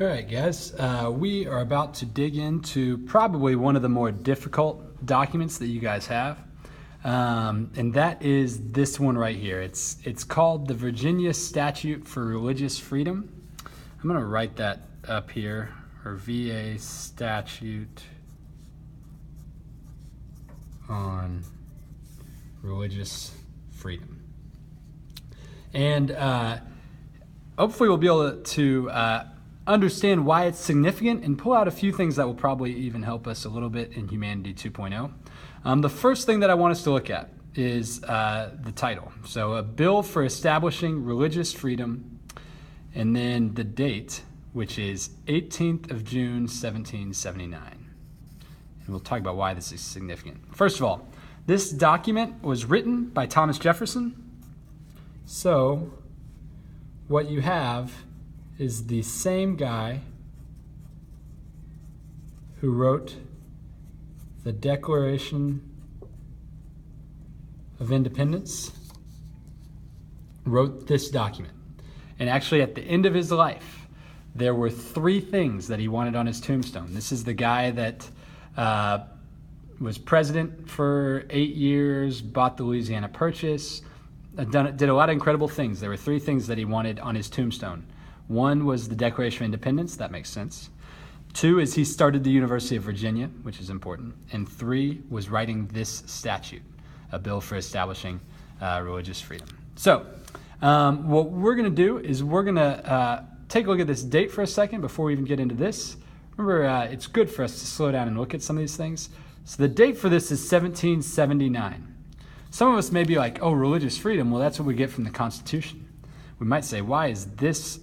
All right, guys, we are about to dig into probably one of the more difficult documents that you guys have, and that is this one right here. It's called the Virginia Statute for Religious Freedom. I'm going to write that up here, or VA Statute on Religious Freedom. And hopefully we'll be able to understand why it's significant and pull out a few things that will probably even help us a little bit in Humanity 2.0. The first thing that I want us to look at is the title. So, a bill for establishing religious freedom, and then the date, which is 18th of June, 1779. And we'll talk about why this is significant. First of all, this document was written by Thomas Jefferson. So, what you have is the same guy who wrote the Declaration of Independence, wrote this document. And actually at the end of his life, there were three things that he wanted on his tombstone. This is the guy that was president for 8 years, bought the Louisiana Purchase, did a lot of incredible things. There were three things that he wanted on his tombstone. One was the Declaration of Independence. That makes sense. Two is he started the University of Virginia, which is important. And three was writing this statute, a bill for establishing religious freedom. So what we're going to do is we're going to take a look at this date for a second before we even get into this. Remember, it's good for us to slow down and look at some of these things. So the date for this is 1779. Some of us may be like, oh, religious freedom. Well, that's what we get from the Constitution. We might say, why is this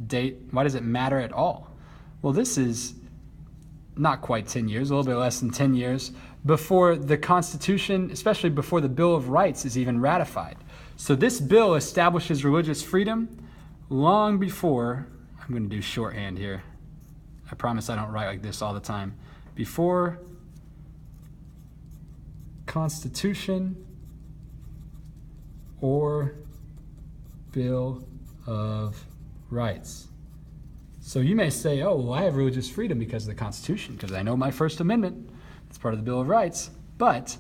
date, why does it matter at all? Well, this is not quite 10 years, a little bit less than 10 years before the Constitution, especially before the Bill of Rights is even ratified. So this bill establishes religious freedom long before, I'm going to do shorthand here. I promise I don't write like this all the time. Before Constitution or Bill of Rights. So you may say, oh, well, I have religious freedom because of the Constitution, because I know my First Amendment. It's part of the Bill of Rights. But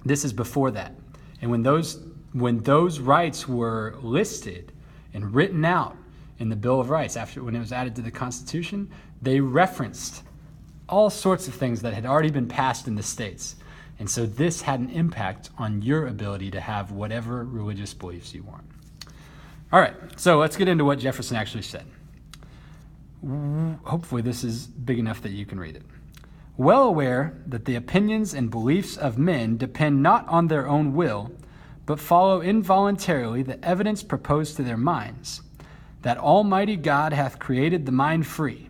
this is before that. And when those rights were listed and written out in the Bill of Rights, when it was added to the Constitution, they referenced all sorts of things that had already been passed in the states. And so this had an impact on your ability to have whatever religious beliefs you want. All right, so let's get into what Jefferson actually said. Hopefully this is big enough that you can read it. Well aware that the opinions and beliefs of men depend not on their own will, but follow involuntarily the evidence proposed to their minds, that Almighty God hath created the mind free,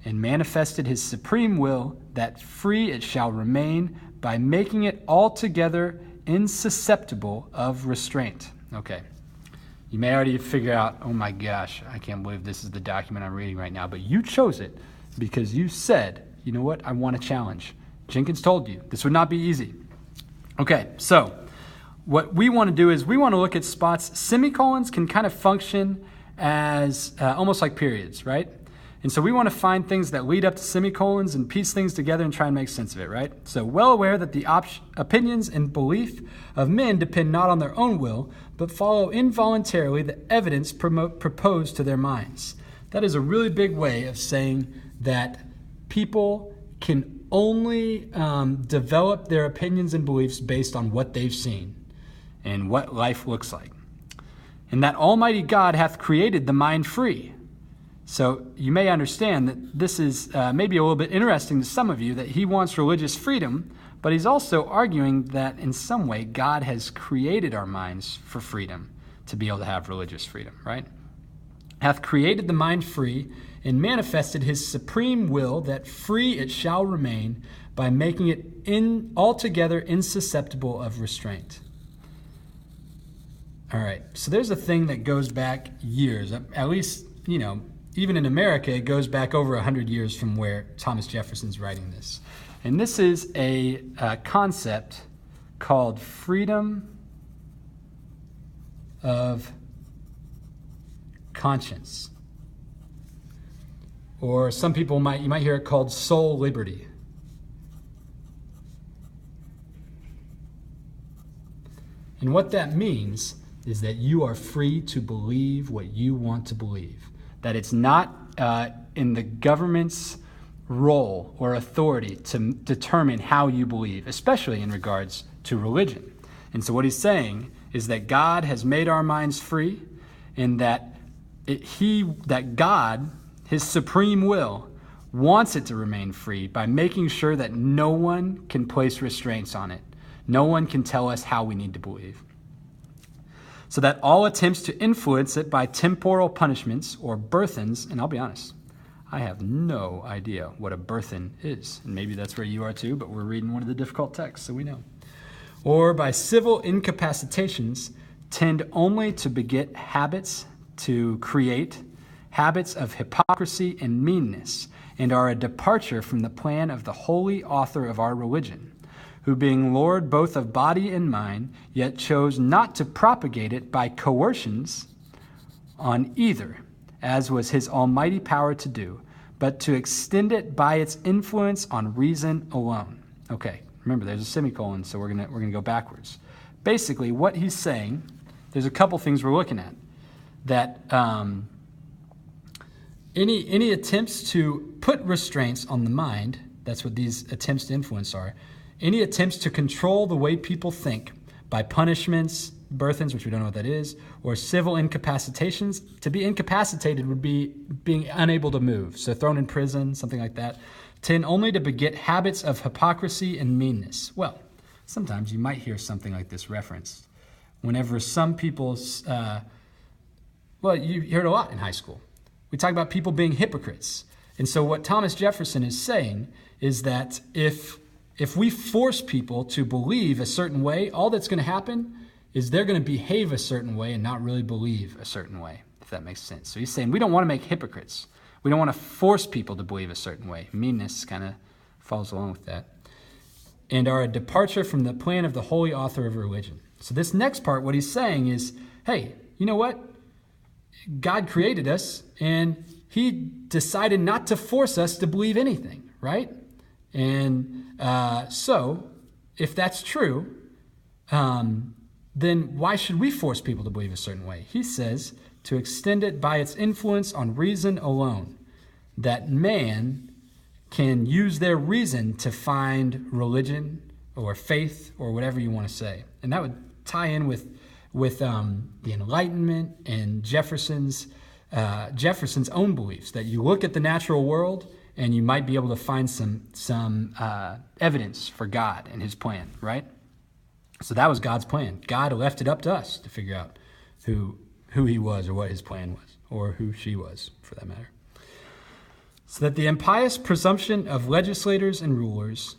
and manifested his supreme will, that free it shall remain, by making it altogether insusceptible of restraint. Okay. You may already figure out, oh my gosh, I can't believe this is the document I'm reading right now, but you chose it because you said, you know what, I want a challenge. Jenkins told you this would not be easy. Okay, so what we want to do is we want to look at spots. Semicolons can kind of function as almost like periods, right? And so we want to find things that lead up to semicolons and piece things together and try and make sense of it, right? So well aware that the opinions and belief of men depend not on their own will, but follow involuntarily the evidence proposed to their minds. That is a really big way of saying that people can only develop their opinions and beliefs based on what they've seen and what life looks like. And that Almighty God hath created the mind free. So you may understand that this is maybe a little bit interesting to some of you, that he wants religious freedom, but he's also arguing that in some way God has created our minds for freedom, to be able to have religious freedom, right? Hath created the mind free, and manifested his supreme will, that free it shall remain, by making it altogether insusceptible of restraint. All right, so there's a thing that goes back years, at least, even in America, it goes back over 100 years from where Thomas Jefferson's writing this. And this is a concept called freedom of conscience. Or some people you might hear it called soul liberty. And what that means is that you are free to believe what you want to believe. That it's not in the government's role or authority to determine how you believe, especially in regards to religion. And so what he's saying is that God has made our minds free, and that God, his supreme will, wants it to remain free by making sure that no one can place restraints on it. No one can tell us how we need to believe. So that all attempts to influence it by temporal punishments or burthens, and I'll be honest, I have no idea what a burthen is. And maybe that's where you are too, but we're reading one of the difficult texts, so we know. Or by civil incapacitations, tend only to beget habits, to create habits of hypocrisy and meanness, and are a departure from the plan of the holy author of our religion, who being Lord both of body and mind, yet chose not to propagate it by coercions on either, as was his almighty power to do, but to extend it by its influence on reason alone. Okay, remember there's a semicolon, so we're gonna go backwards. Basically, what he's saying, there's a couple things we're looking at. That any attempts to put restraints on the mind, that's what these attempts to influence are, any attempts to control the way people think by punishments, burthens, which we don't know what that is, or civil incapacitations. To be incapacitated would be being unable to move, so thrown in prison, something like that, tend only to beget habits of hypocrisy and meanness. Well, sometimes you might hear something like this referenced. Whenever some people's, you hear it a lot in high school. We talk about people being hypocrites. And so what Thomas Jefferson is saying is that if we force people to believe a certain way, all that's going to happen is they're going to behave a certain way and not really believe a certain way, if that makes sense. So he's saying we don't want to make hypocrites. We don't want to force people to believe a certain way. Meanness kind of follows along with that. And are a departure from the plan of the holy author of religion. So this next part, what he's saying is, hey, you know what? God created us, and he decided not to force us to believe anything, right? And so if that's true, then why should we force people to believe a certain way? He says to extend it by its influence on reason alone, that man can use their reason to find religion or faith or whatever you want to say. And that would tie in with the Enlightenment and Jefferson's own beliefs, that you look at the natural world and you might be able to find some evidence for God and his plan, right? So that was God's plan. God left it up to us to figure out who he was or what his plan was, or who she was, for that matter. So that the impious presumption of legislators and rulers,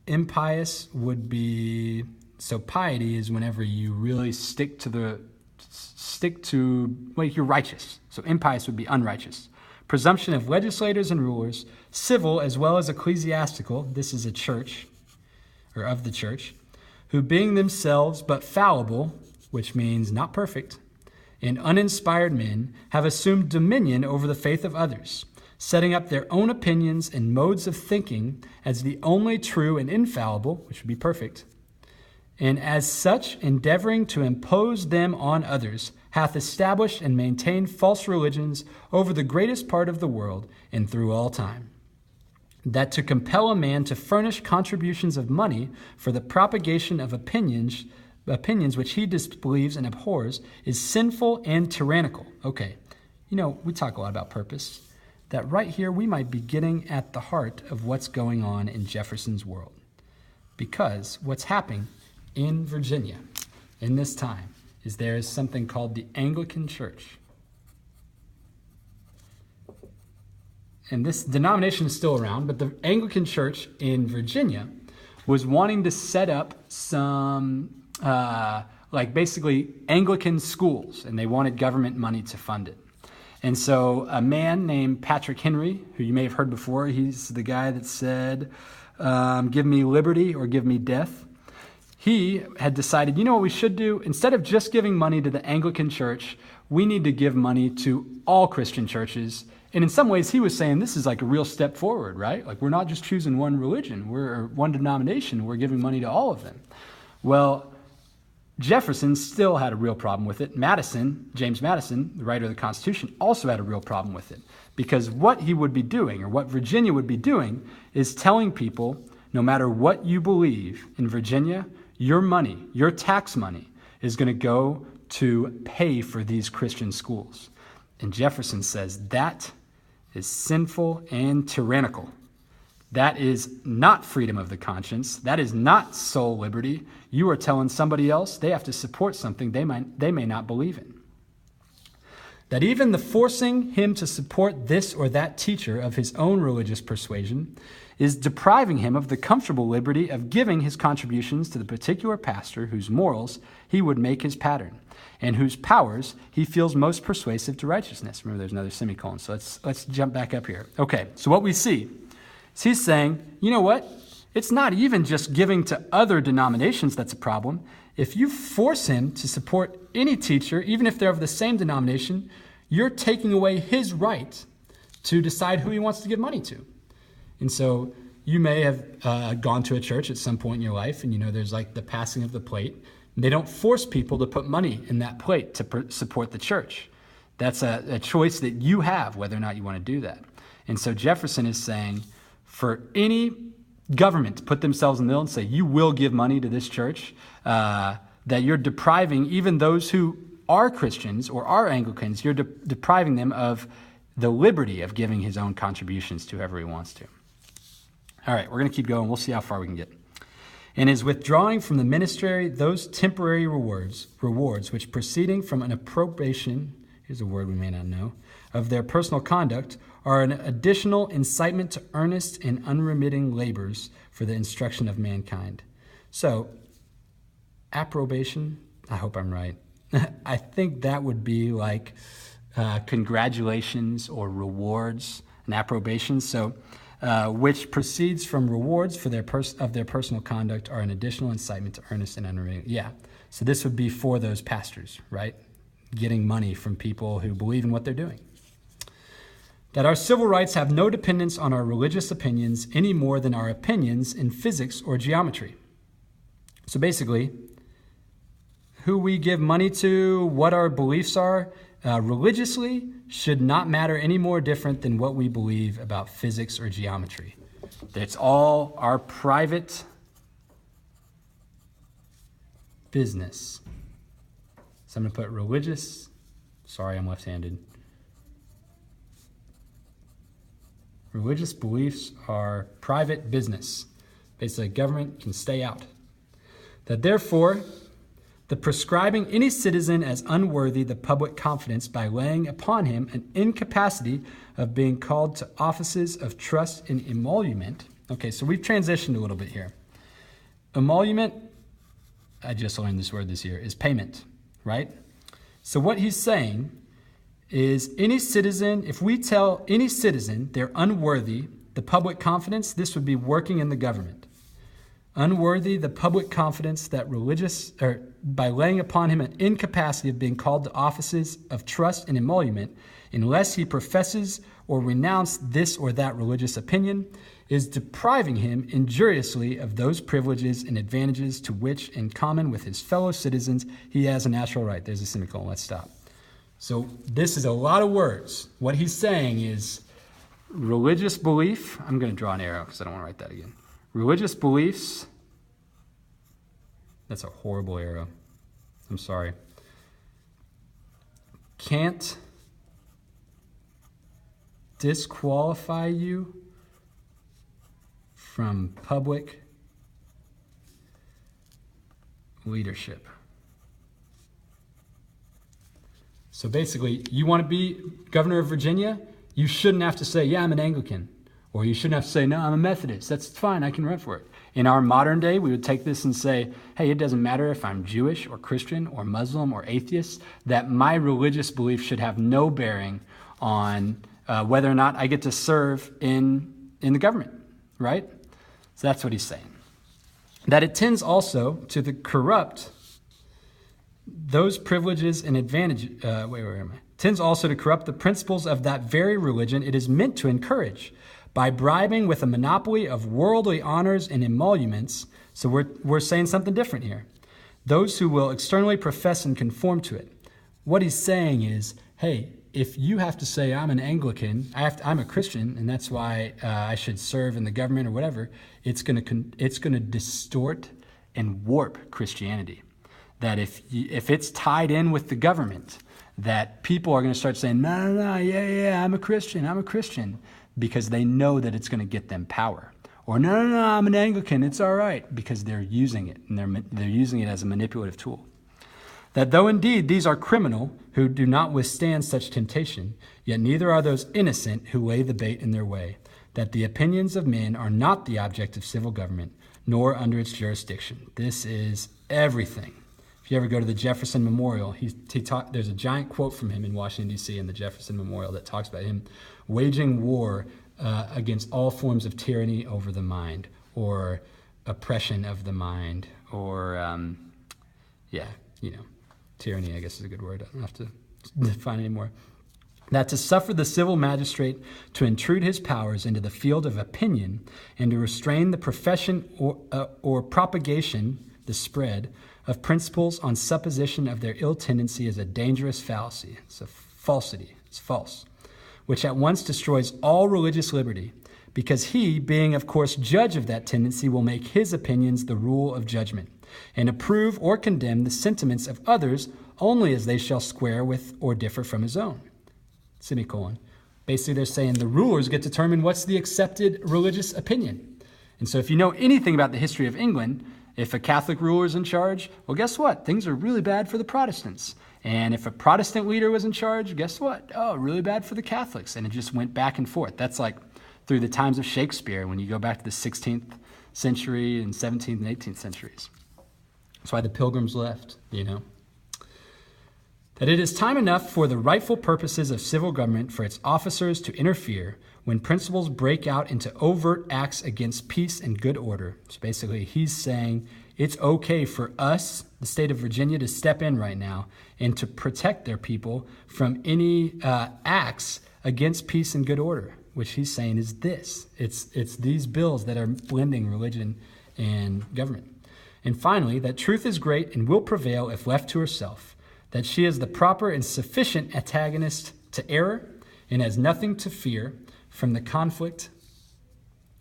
impious would be, so piety is whenever you really stick to you're righteous. So impious would be unrighteous. Presumption of legislators and rulers, civil as well as ecclesiastical, this is a church, or of the church, who being themselves but fallible, which means not perfect, and uninspired men, have assumed dominion over the faith of others, setting up their own opinions and modes of thinking as the only true and infallible, which would be perfect, and as such endeavoring to impose them on others, hath established and maintained false religions over the greatest part of the world and through all time. That to compel a man to furnish contributions of money for the propagation of opinions which he disbelieves and abhors is sinful and tyrannical. Okay, we talk a lot about purpose. That right here we might be getting at the heart of what's going on in Jefferson's world. Because what's happening in Virginia in this time is there is something called the Anglican Church. And this denomination is still around, but the Anglican Church in Virginia was wanting to set up some, basically Anglican schools, and they wanted government money to fund it. And so a man named Patrick Henry, who you may have heard before, he's the guy that said, give me liberty or give me death. He had decided, you know what we should do? Instead of just giving money to the Anglican Church, we need to give money to all Christian churches And in some ways, he was saying this is like a real step forward, right? Like, we're not just choosing one religion, or one denomination, we're giving money to all of them. Well, Jefferson still had a real problem with it. James Madison, the writer of the Constitution, also had a real problem with it. Because what he would be doing, or what Virginia would be doing, is telling people, no matter what you believe in Virginia, your money, your tax money, is going to go to pay for these Christian schools. And Jefferson says that is sinful and tyrannical. That is not freedom of the conscience. That is not soul liberty. You are telling somebody else they have to support something they may not believe in. That even the forcing him to support this or that teacher of his own religious persuasion is depriving him of the comfortable liberty of giving his contributions to the particular pastor whose morals he would make his pattern, and whose powers he feels most persuasive to righteousness. Remember, there's another semicolon, so let's jump back up here. Okay, so what we see is he's saying, you know what? It's not even just giving to other denominations that's a problem. If you force him to support any teacher, even if they're of the same denomination, you're taking away his right to decide who he wants to give money to. And so you may have gone to a church at some point in your life, and there's like the passing of the plate. They don't force people to put money in that plate to support the church. That's a choice that you have, whether or not you want to do that. And so Jefferson is saying, for any government to put themselves in the middle and say, you will give money to this church, that you're depriving even those who are Christians or are Anglicans, you're depriving them of the liberty of giving his own contributions to whoever he wants to. All right, we're going to keep going. We'll see how far we can get. And is withdrawing from the ministry those temporary rewards which proceeding from an approbation, here's a word we may not know, of their personal conduct, are an additional incitement to earnest and unremitting labors for the instruction of mankind. So, approbation, I hope I'm right. I think that would be like congratulations or rewards, an approbation. So, which proceeds from rewards for their personal conduct are an additional incitement to earnest and unremitting. Yeah, so this would be for those pastors, right? Getting money from people who believe in what they're doing. That our civil rights have no dependence on our religious opinions any more than our opinions in physics or geometry. So basically, who we give money to, what our beliefs are, religiously should not matter any more different than what we believe about physics or geometry. It's all our private business. So I'm going to put religious. Sorry, I'm left-handed. Religious beliefs are private business. Basically, government can stay out. That therefore, the prescribing any citizen as unworthy the public confidence by laying upon him an incapacity of being called to offices of trust and emolument. Okay, so we've transitioned a little bit here. Emolument, I just learned this word this year, is payment, right? So what he's saying is any citizen, if we tell any citizen they're unworthy the public confidence, this would be working in the government. Unworthy the public confidence that by laying upon him an incapacity of being called to offices of trust and emolument, unless he professes or renounce this or that religious opinion, is depriving him injuriously of those privileges and advantages to which, in common with his fellow citizens, he has a natural right. There's a semicolon. Let's stop. So this is a lot of words. What he's saying is religious belief. I'm going to draw an arrow because I don't want to write that again. Religious beliefs. That's a horrible arrow. I'm sorry. Can't disqualify you from public leadership. So basically, you want to be governor of Virginia, you shouldn't have to say, yeah, I'm an Anglican. Or you shouldn't have to say, no, I'm a Methodist. That's fine, I can run for it. In our modern day, we would take this and say, hey, it doesn't matter if I'm Jewish or Christian or Muslim or atheist, that my religious belief should have no bearing on whether or not I get to serve in the government, right? So that's what he's saying. That it tends also to corrupt those privileges and advantages, tends also to corrupt the principles of that very religion it is meant to encourage by bribing with a monopoly of worldly honors and emoluments. So we're saying something different here. Those who will externally profess and conform to it. What he's saying is, hey, if you have to say I'm an Anglican, I'm a Christian, and that's why I should serve in the government or whatever, it's going to distort and warp Christianity. That if it's tied in with the government, that people are going to start saying, no, yeah, I'm a Christian, because they know that it's going to get them power. Or no, I'm an Anglican, it's all right, because they're using it, and they're using it as a manipulative tool. That though indeed these are criminal who do not withstand such temptation, yet neither are those innocent who lay the bait in their way, that the opinions of men are not the object of civil government, nor under its jurisdiction. This is everything. If you ever go to the Jefferson Memorial, there's a giant quote from him in Washington, D.C. in the Jefferson Memorial that talks about him waging war against all forms of tyranny over the mind, or oppression of the mind, or, tyranny, I guess is a good word. I don't have to define it anymore. That to suffer the civil magistrate to intrude his powers into the field of opinion and to restrain the profession or propagation, the spread, of principles on supposition of their ill tendency is a dangerous fallacy. It's a falsity. It's false, which at once destroys all religious liberty, because he, being of course judge of that tendency, will make his opinions the rule of judgment, and approve or condemn the sentiments of others only as they shall square with or differ from his own. Semicolon. Basically, they're saying the rulers get to determine what's the accepted religious opinion. And so if you know anything about the history of England, if a Catholic ruler is in charge, well, guess what? Things are really bad for the Protestants. And if a Protestant leader was in charge, guess what? Oh, really bad for the Catholics. And it just went back and forth. That's like through the times of Shakespeare, when you go back to the 16th century and 17th and 18th centuries. That's why the Pilgrims left, That it is time enough for the rightful purposes of civil government for its officers to interfere when principles break out into overt acts against peace and good order. So basically, he's saying it's okay for us, the state of Virginia, to step in right now and to protect their people from any acts against peace and good order, which he's saying is this. It's these bills that are blending religion and government. And finally, that truth is great and will prevail if left to herself, that she is the proper and sufficient antagonist to error and has nothing to fear from the conflict,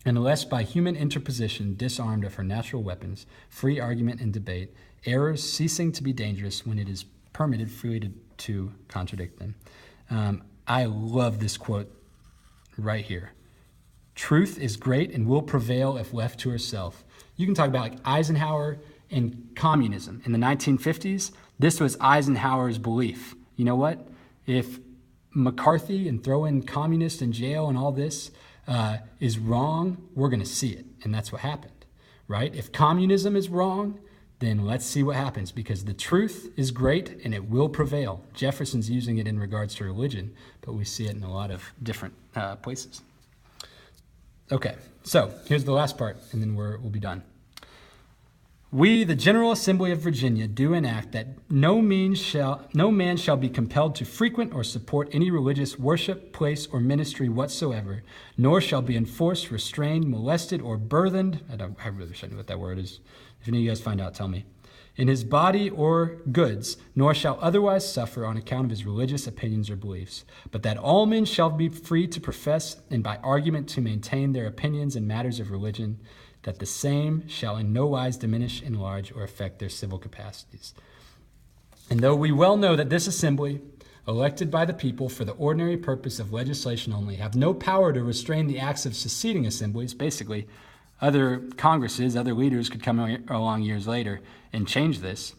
unless by human interposition, disarmed of her natural weapons, free argument and debate, errors ceasing to be dangerous when it is permitted freely to contradict them. I love this quote right here. Truth is great and will prevail if left to herself. You can talk about like Eisenhower and communism. In the 1950s, this was Eisenhower's belief. You know what? If McCarthy and throw in communists in jail and all this is wrong, we're going to see it. And that's what happened, right? If communism is wrong, then let's see what happens, because the truth is great and it will prevail. Jefferson's using it in regards to religion, but we see it in a lot of different places. Okay, so here's the last part, and then we'll be done. We, the General Assembly of Virginia, do enact that no man shall be compelled to frequent or support any religious worship, place, or ministry whatsoever, nor shall be enforced, restrained, molested, or burthened. I really wish I knew what that word is. If any of you guys find out, tell me. In his body or goods, nor shall otherwise suffer on account of his religious opinions or beliefs, but that all men shall be free to profess and by argument to maintain their opinions in matters of religion, that the same shall in no wise diminish, enlarge, or affect their civil capacities. And though we well know that this assembly, elected by the people for the ordinary purpose of legislation only, have no power to restrain the acts of seceding assemblies, basically, other congresses, other leaders could come along years later and change this,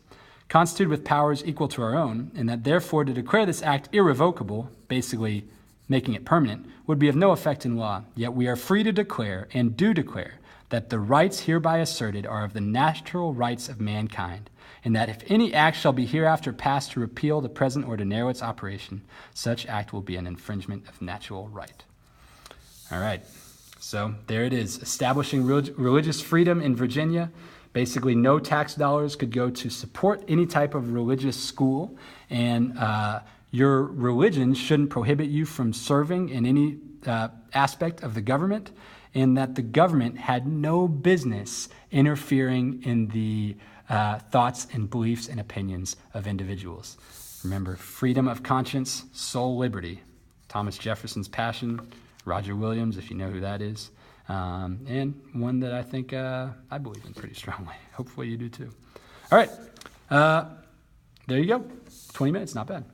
constituted with powers equal to our own, and that therefore to declare this act irrevocable, basically making it permanent, would be of no effect in law. Yet we are free to declare, and do declare, that the rights hereby asserted are of the natural rights of mankind, and that if any act shall be hereafter passed to repeal the present or to narrow its operation, such act will be an infringement of natural right. All right, so there it is, establishing religious freedom in Virginia. Basically, no tax dollars could go to support any type of religious school, and Your religion shouldn't prohibit you from serving in any aspect of the government, and that the government had no business interfering in the thoughts and beliefs and opinions of individuals. Remember, freedom of conscience, soul liberty. Thomas Jefferson's passion, Roger Williams, if you know who that is, and one that I think I believe in pretty strongly. Hopefully you do too. All right, there you go. 20 minutes, not bad.